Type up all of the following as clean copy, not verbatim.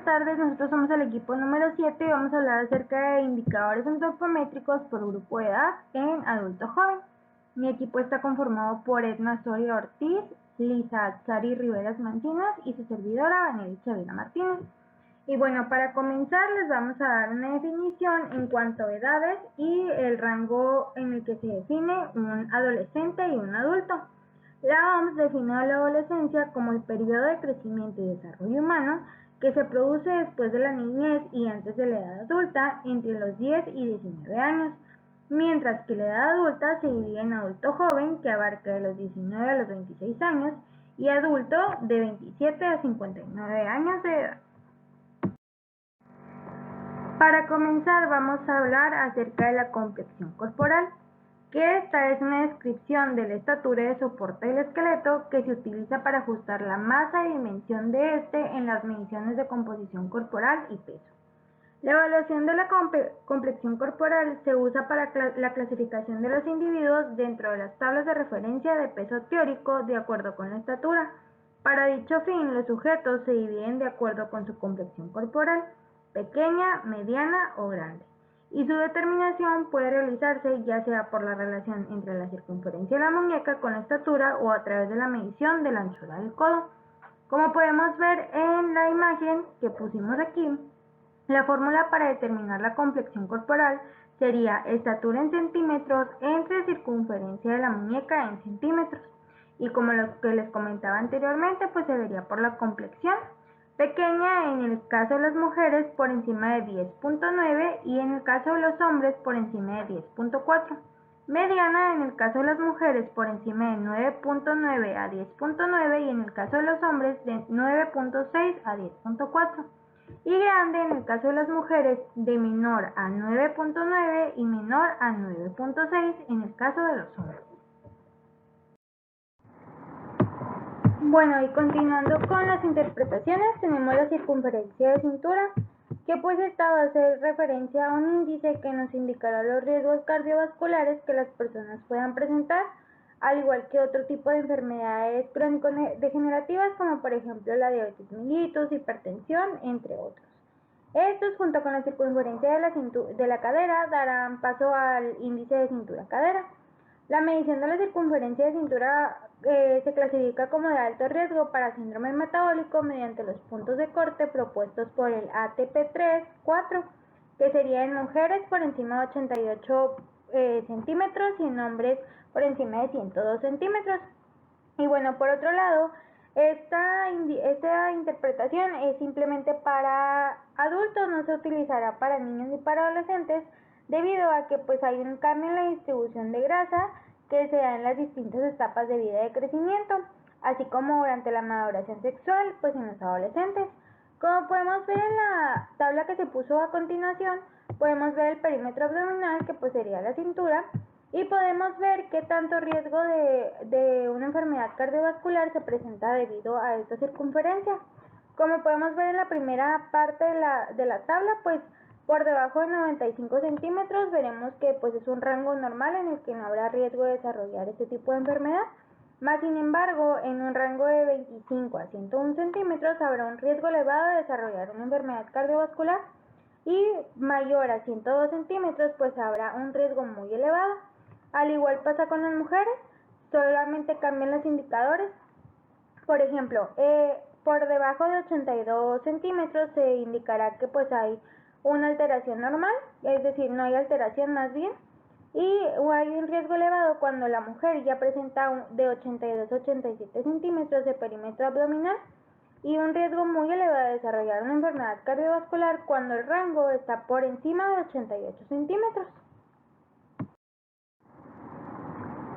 tardes, nosotros somos el equipo número 7 y vamos a hablar acerca de indicadores antropométricos por grupo de edad en adulto joven. Mi equipo está conformado por Edna Soria Ortiz, Lisa Atzari Riveras Mancinas y su servidora Vanessa Chavira Martínez. Y bueno, para comenzar les vamos a dar una definición en cuanto a edades y el rango en el que se define un adolescente y un adulto. La OMS define a la adolescencia como el periodo de crecimiento y desarrollo humano que se produce después de la niñez y antes de la edad adulta, entre los 10 y 19 años, mientras que la edad adulta se divide en adulto joven, que abarca de los 19 a los 26 años, y adulto de 27 a 59 años de edad. Para comenzar vamos a hablar acerca de la complexión corporal, que esta es una descripción de la estatura de soporte del esqueleto que se utiliza para ajustar la masa y dimensión de este en las mediciones de composición corporal y peso. La evaluación de la complexión corporal se usa para la clasificación de los individuos dentro de las tablas de referencia de peso teórico de acuerdo con la estatura. Para dicho fin, los sujetos se dividen de acuerdo con su complexión corporal, pequeña, mediana o grande, y su determinación puede realizarse ya sea por la relación entre la circunferencia de la muñeca con la estatura o a través de la medición de la anchura del codo. Como podemos ver en la imagen que pusimos aquí, la fórmula para determinar la complexión corporal sería estatura en centímetros entre circunferencia de la muñeca en centímetros. Y como lo que les comentaba anteriormente, pues se vería por la complexión. Pequeña en el caso de las mujeres por encima de 10.9 y en el caso de los hombres por encima de 10.4. Mediana en el caso de las mujeres por encima de 9.9 a 10.9 y en el caso de los hombres de 9.6 a 10.4. Y grande en el caso de las mujeres de menor a 9.9 y menor a 9.6 en el caso de los hombres. Bueno, y continuando con las interpretaciones, tenemos la circunferencia de cintura, que pues esta va a hacer referencia a un índice que nos indicará los riesgos cardiovasculares que las personas puedan presentar, al igual que otro tipo de enfermedades crónico-degenerativas como por ejemplo la diabetes mellitus, hipertensión, entre otros. Estos junto con la circunferencia de la cadera darán paso al índice de cintura-cadera. La medición de la circunferencia de cintura se clasifica como de alto riesgo para síndrome metabólico mediante los puntos de corte propuestos por el ATP3-4, que sería en mujeres por encima de 88 centímetros y en hombres por encima de 102 centímetros. Y bueno, por otro lado, esta interpretación es simplemente para adultos, no se utilizará para niños ni para adolescentes, debido a que pues hay un cambio en la distribución de grasa que se da en las distintas etapas de vida de crecimiento, así como durante la maduración sexual, pues en los adolescentes. Como podemos ver en la tabla que se puso a continuación, podemos ver el perímetro abdominal, que pues sería la cintura, y podemos ver qué tanto riesgo de una enfermedad cardiovascular se presenta debido a esta circunferencia. Como podemos ver en la primera parte de la tabla, pues por debajo de 95 centímetros veremos que pues es un rango normal en el que no habrá riesgo de desarrollar este tipo de enfermedad. Más sin embargo, en un rango de 25 a 101 centímetros habrá un riesgo elevado de desarrollar una enfermedad cardiovascular y mayor a 102 centímetros pues habrá un riesgo muy elevado. Al igual pasa con las mujeres, solamente cambian los indicadores. Por ejemplo, por debajo de 82 centímetros se indicará que pues hay una alteración normal, es decir, no hay alteración más bien, y hay un riesgo elevado cuando la mujer ya presenta de 82 a 87 centímetros de perímetro abdominal y un riesgo muy elevado de desarrollar una enfermedad cardiovascular cuando el rango está por encima de 88 centímetros.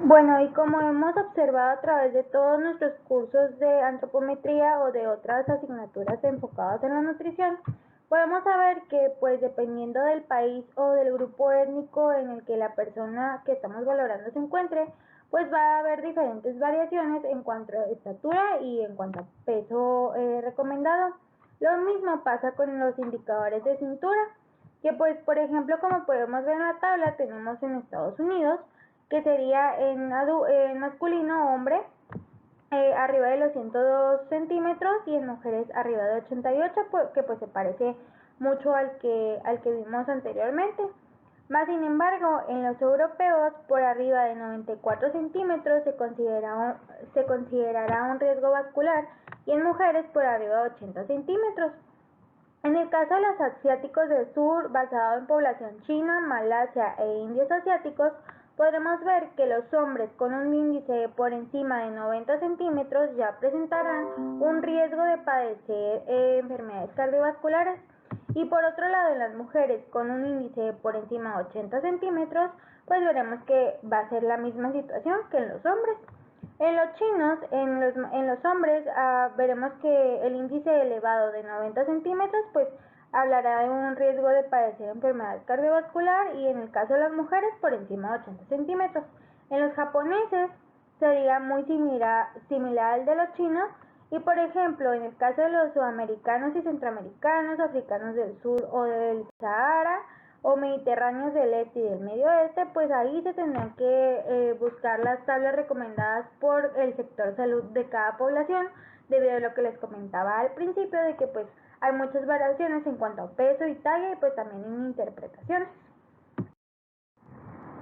Bueno, y como hemos observado a través de todos nuestros cursos de antropometría o de otras asignaturas enfocadas en la nutrición, podemos saber que pues dependiendo del país o del grupo étnico en el que la persona que estamos valorando se encuentre, pues va a haber diferentes variaciones en cuanto a estatura y en cuanto a peso recomendado. Lo mismo pasa con los indicadores de cintura, que pues por ejemplo como podemos ver en la tabla tenemos en Estados Unidos, que sería en masculino hombre, arriba de los 102 centímetros y en mujeres arriba de 88, que pues se parece mucho al que vimos anteriormente. Más sin embargo, en los europeos por arriba de 94 centímetros se considerará un riesgo vascular y en mujeres por arriba de 80 centímetros. En el caso de los asiáticos del sur, basado en población china, Malasia e indios asiáticos, podremos ver que los hombres con un índice por encima de 90 centímetros ya presentarán un riesgo de padecer enfermedades cardiovasculares. Y por otro lado, en las mujeres con un índice por encima de 80 centímetros, pues veremos que va a ser la misma situación que en los hombres. En los chinos, en los hombres, veremos que el índice elevado de 90 centímetros, pues hablará de un riesgo de padecer enfermedad cardiovascular y en el caso de las mujeres por encima de 80 centímetros. En los japoneses sería muy similar al de los chinos y por ejemplo en el caso de los sudamericanos y centroamericanos, africanos del sur o del Sahara o mediterráneos del este y del medio oeste, pues ahí se tendrán que buscar las tablas recomendadas por el sector salud de cada población, debido a lo que les comentaba al principio de que pues hay muchas variaciones en cuanto a peso y talla y pues también en interpretaciones.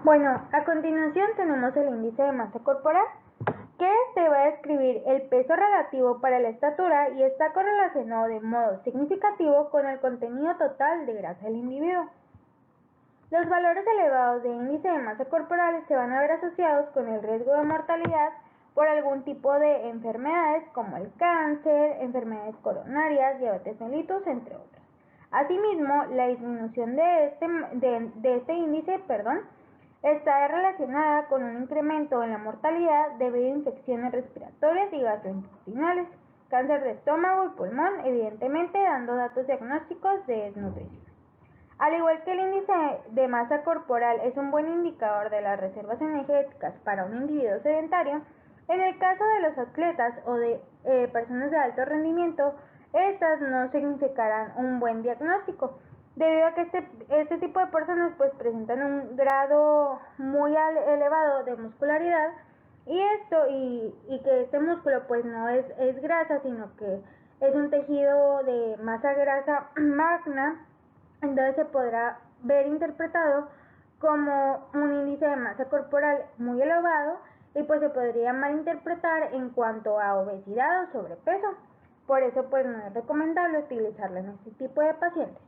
Bueno, a continuación tenemos el índice de masa corporal, que te va a describir el peso relativo para la estatura y está correlacionado de modo significativo con el contenido total de grasa del individuo. Los valores elevados de índice de masa corporal se van a ver asociados con el riesgo de mortalidad por algún tipo de enfermedades como el cáncer, enfermedades coronarias, diabetes mellitus, entre otros. Asimismo, la disminución de este índice, está relacionada con un incremento en la mortalidad debido a infecciones respiratorias y gastrointestinales, cáncer de estómago y pulmón, evidentemente dando datos diagnósticos de desnutrición. Al igual que el índice de masa corporal es un buen indicador de las reservas energéticas para un individuo sedentario, en el caso de los atletas o de personas de alto rendimiento, estas no significarán un buen diagnóstico, debido a que este tipo de personas pues presentan un grado muy elevado de muscularidad y que este músculo pues no es grasa, sino que es un tejido de masa grasa magna. Entonces se podrá ver interpretado como un índice de masa corporal muy elevado y pues se podría malinterpretar en cuanto a obesidad o sobrepeso. Por eso pues no es recomendable utilizarlo en este tipo de pacientes.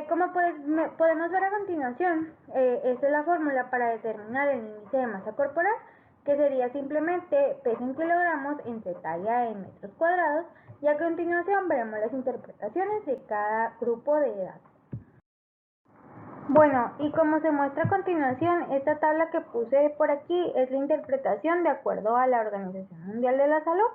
Como podemos ver a continuación, esta es la fórmula para determinar el índice de masa corporal, que sería simplemente peso en kilogramos entre talla en metros cuadrados, y a continuación veremos las interpretaciones de cada grupo de edad. Bueno, y como se muestra a continuación, esta tabla que puse por aquí es la interpretación de acuerdo a la Organización Mundial de la Salud,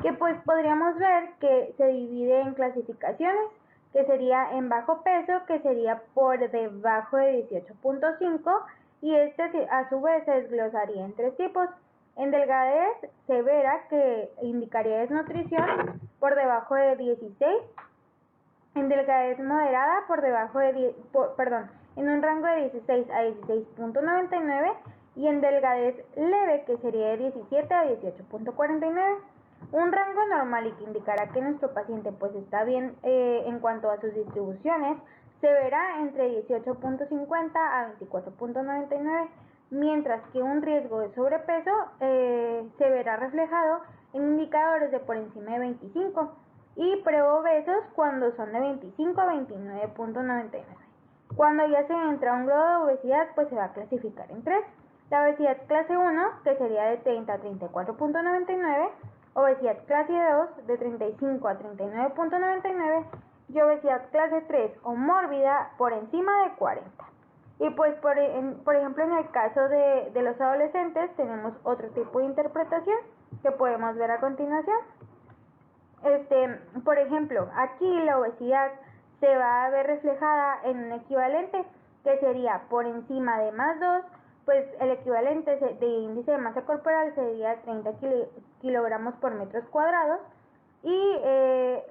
que pues podríamos ver que se divide en clasificaciones, que sería en bajo peso, que sería por debajo de 18.5, y a su vez se desglosaría en 3 tipos. En delgadez severa, que indicaría desnutrición, por debajo de 16, en delgadez moderada por debajo de en un rango de 16 a 16.99 y en delgadez leve, que sería de 17 a 18.49. Un rango normal y que indicará que nuestro paciente pues está bien en cuanto a sus distribuciones, se verá entre 18.50 a 24.99, mientras que un riesgo de sobrepeso se verá reflejado en indicadores de por encima de 25 y preobesos cuando son de 25 a 29.99. Cuando ya se entra a un grado de obesidad, pues se va a clasificar en 3. La obesidad clase 1, que sería de 30 a 34.99, obesidad clase 2, de 35 a 39.99, y obesidad clase 3 o mórbida por encima de 40. Y pues por ejemplo en el caso de los adolescentes tenemos otro tipo de interpretación que podemos ver a continuación. Por ejemplo, aquí la obesidad se va a ver reflejada en un equivalente que sería por encima de más 2, pues el equivalente de índice de masa corporal sería 30 kilogramos por metros cuadrados, y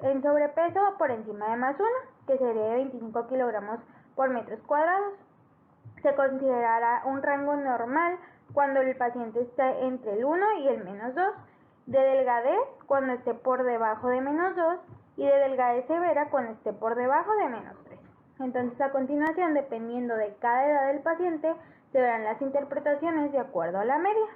en sobrepeso por encima de más 1, que sería de 25 kilogramos por metros cuadrados. Se considerará un rango normal cuando el paciente está entre el 1 y el menos 2, de delgadez cuando esté por debajo de -2 y de delgadez severa cuando esté por debajo de -3. Entonces, a continuación, dependiendo de cada edad del paciente, se verán las interpretaciones de acuerdo a la media.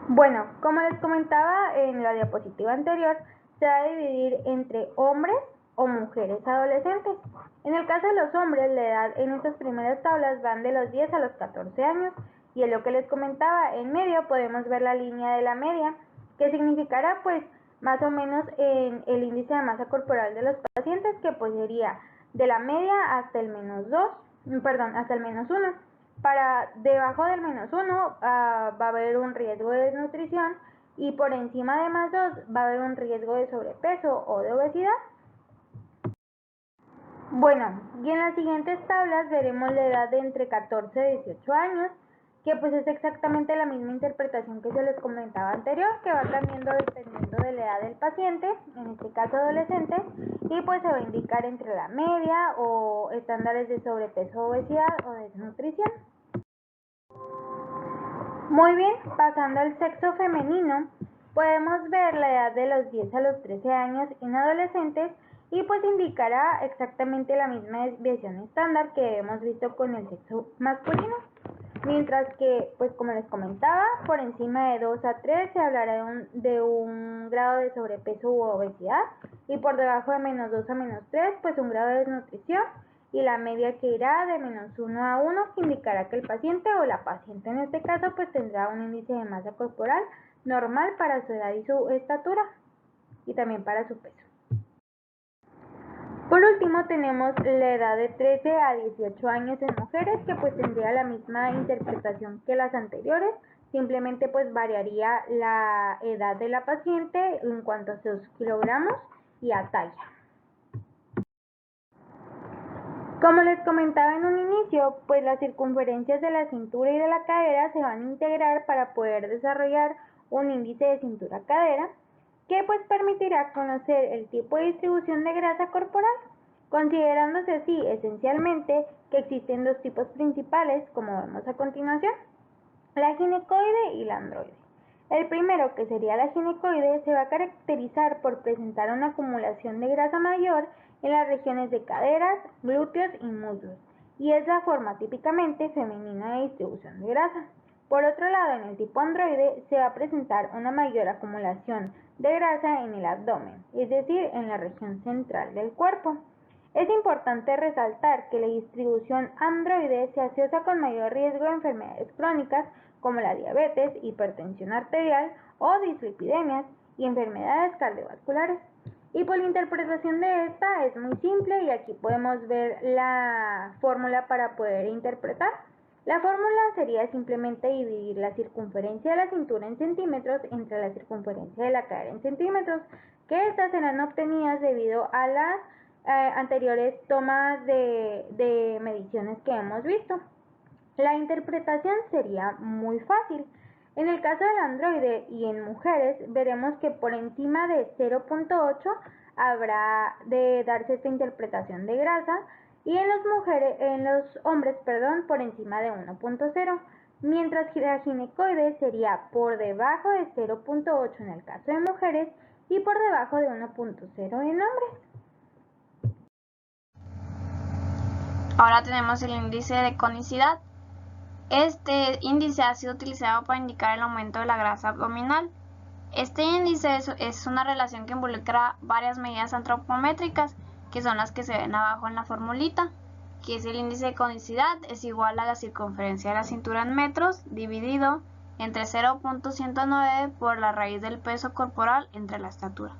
Bueno, como les comentaba en la diapositiva anterior, se va a dividir entre hombres o mujeres adolescentes. En el caso de los hombres, la edad en estas primeras tablas van de los 10 a los 14 años, y es lo que les comentaba, en medio podemos ver la línea de la media, que significará pues más o menos en el índice de masa corporal de los pacientes, que pues sería de la media hasta el hasta el -1. Para debajo del -1 va a haber un riesgo de desnutrición, y por encima de +2 va a haber un riesgo de sobrepeso o de obesidad. Bueno, y en las siguientes tablas veremos la edad de entre 14 y 18 años, que pues es exactamente la misma interpretación que se les comentaba anterior, que va cambiando dependiendo de la edad del paciente, en este caso adolescente, y pues se va a indicar entre la media o estándares de sobrepeso, obesidad o desnutrición. Muy bien, pasando al sexo femenino, podemos ver la edad de los 10 a los 13 años en adolescentes, y pues indicará exactamente la misma desviación estándar que hemos visto con el sexo masculino. Mientras que, pues como les comentaba, por encima de 2 a 3 se hablará de un grado de sobrepeso u obesidad, y por debajo de -2 a -3, pues un grado de desnutrición, y la media que irá de -1 a 1, que indicará que el paciente o la paciente en este caso pues tendrá un índice de masa corporal normal para su edad y su estatura, y también para su peso. Por último, tenemos la edad de 13 a 18 años en mujeres, que pues tendría la misma interpretación que las anteriores, simplemente pues variaría la edad de la paciente en cuanto a sus kilogramos y a talla. Como les comentaba en un inicio, pues las circunferencias de la cintura y de la cadera se van a integrar para poder desarrollar un índice de cintura-cadera, que pues permitirá conocer el tipo de distribución de grasa corporal, considerándose así esencialmente que existen dos tipos principales, como vemos a continuación: la ginecoide y la androide. El primero, que sería la ginecoide, se va a caracterizar por presentar una acumulación de grasa mayor en las regiones de caderas, glúteos y muslos, y es la forma típicamente femenina de distribución de grasa. Por otro lado, en el tipo androide se va a presentar una mayor acumulación de grasa en el abdomen, es decir, en la región central del cuerpo. Es importante resaltar que la distribución androide se asocia con mayor riesgo de enfermedades crónicas como la diabetes, hipertensión arterial o dislipidemias, y enfermedades cardiovasculares. Y pues la interpretación de esta es muy simple, y aquí podemos ver la fórmula para poder interpretar. La fórmula sería simplemente dividir la circunferencia de la cintura en centímetros entre la circunferencia de la cadera en centímetros, que estas serán obtenidas debido a las anteriores tomas de mediciones que hemos visto. La interpretación sería muy fácil. En el caso del androide y en mujeres, veremos que por encima de 0.8 habrá de darse esta interpretación de grasa, y en los hombres, por encima de 1.0, mientras que la ginecoide sería por debajo de 0.8 en el caso de mujeres y por debajo de 1.0 en hombres. Ahora tenemos el índice de conicidad. Este índice ha sido utilizado para indicar el aumento de la grasa abdominal. Este índice es una relación que involucra varias medidas antropométricas, que son las que se ven abajo en la formulita, que es el índice de conicidad es igual a la circunferencia de la cintura en metros dividido entre 0.109 por la raíz del peso corporal entre la estatura.